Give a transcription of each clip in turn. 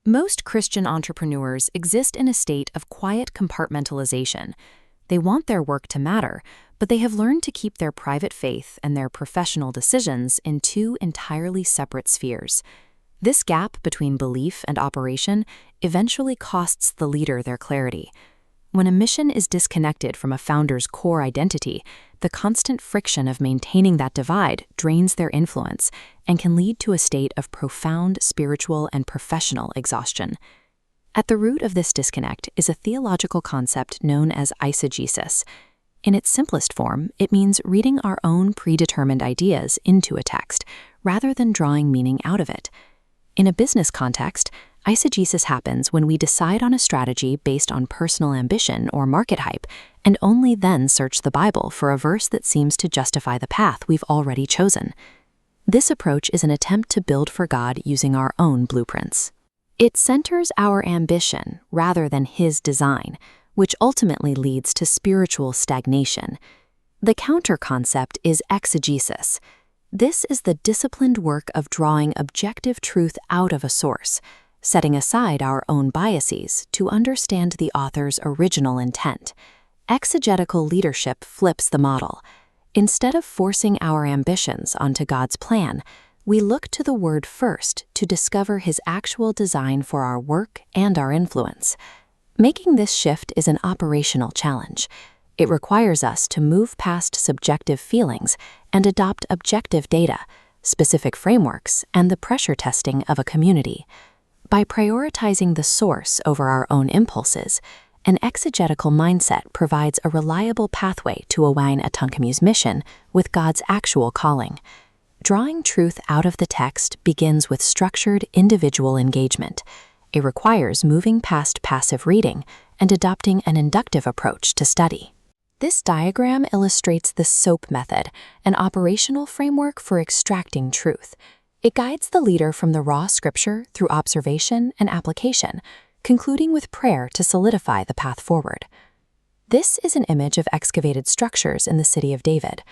Most Christian entrepreneurs exist in a state of quiet compartmentalization. They want their work to matter, but they have learned to keep their private faith and their professional decisions in two entirely separate spheres. This gap between belief and operation eventually costs the leader their clarity. When a mission is disconnected from a founder's core identity, the constant friction of maintaining that divide drains their influence and can lead to a state of profound spiritual and professional exhaustion. At the root of this disconnect is a theological concept known as eisegesis. In its simplest form, it means reading our own predetermined ideas into a text, rather than drawing meaning out of it. In a business context, eisegesis happens when we decide on a strategy based on personal ambition or market hype, and only then search the Bible for a verse that seems to justify the path we've already chosen. This approach is an attempt to build for God using our own blueprints. It centers our ambition rather than His design, which ultimately leads to spiritual stagnation. The counter-concept is exegesis. This is the disciplined work of drawing objective truth out of a source, setting aside our own biases to understand the author's original intent. Exegetical leadership flips the model. Instead of forcing our ambitions onto God's plan, we look to the Word first to discover His actual design for our work and our influence. Making this shift is an operational challenge. It requires us to move past subjective feelings and adopt objective data, specific frameworks, and the pressure testing of a community. By prioritizing the source over our own impulses, an exegetical mindset provides a reliable pathway to align Atunkamu's mission with God's actual calling. Drawing truth out of the text begins with structured individual engagement. It requires moving past passive reading and adopting an inductive approach to study. This diagram illustrates the SOAP method, an operational framework for extracting truth. It guides the leader from the raw scripture through observation and application, concluding with prayer to solidify the path forward. This is an image of excavated structures in the city of David.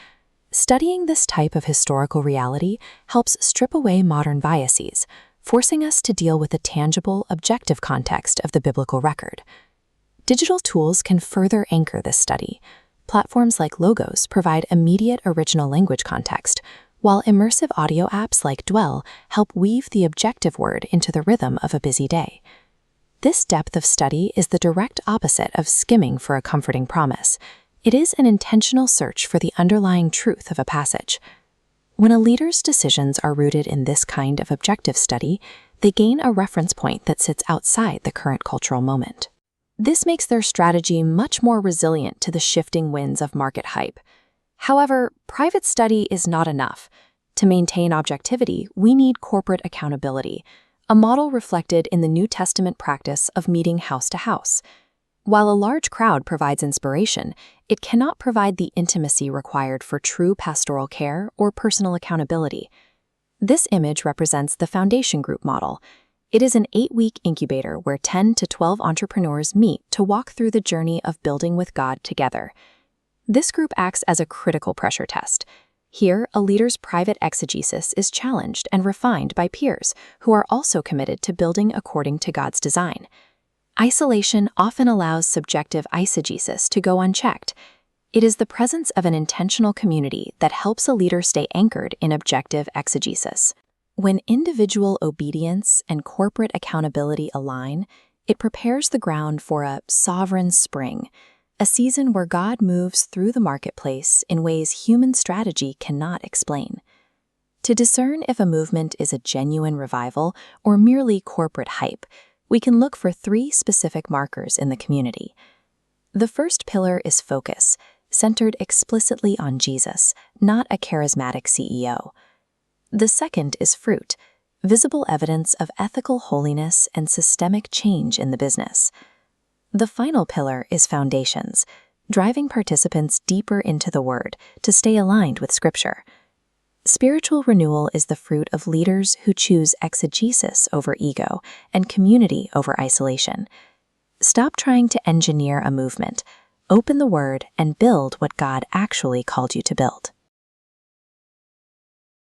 Studying this type of historical reality helps strip away modern biases, forcing us to deal with the tangible, objective context of the biblical record. Digital tools can further anchor this study. Platforms like Logos provide immediate original language context, while immersive audio apps like Dwell help weave the objective word into the rhythm of a busy day. This depth of study is the direct opposite of skimming for a comforting promise. It is an intentional search for the underlying truth of a passage. When a leader's decisions are rooted in this kind of objective study, they gain a reference point that sits outside the current cultural moment. This makes their strategy much more resilient to the shifting winds of market hype. However, private study is not enough. To maintain objectivity, we need corporate accountability, a model reflected in the New Testament practice of meeting house to house. While a large crowd provides inspiration, it cannot provide the intimacy required for true pastoral care or personal accountability. This image represents the Foundation Group model. It is an 8-week incubator where 10 to 12 entrepreneurs meet to walk through the journey of building with God together. This group acts as a critical pressure test. Here, a leader's private exegesis is challenged and refined by peers who are also committed to building according to God's design. Isolation often allows subjective eisegesis to go unchecked. It is the presence of an intentional community that helps a leader stay anchored in objective exegesis. When individual obedience and corporate accountability align, it prepares the ground for a sovereign spring, a season where God moves through the marketplace in ways human strategy cannot explain. To discern if a movement is a genuine revival or merely corporate hype, we can look for 3 specific markers in the community. The first pillar is focus, centered explicitly on Jesus, not a charismatic CEO. The second is fruit, visible evidence of ethical holiness and systemic change in the business. The final pillar is foundations, driving participants deeper into the Word to stay aligned with Scripture. Spiritual renewal is the fruit of leaders who choose exegesis over ego and community over isolation. Stop trying to engineer a movement. Open the Word and build what God actually called you to build.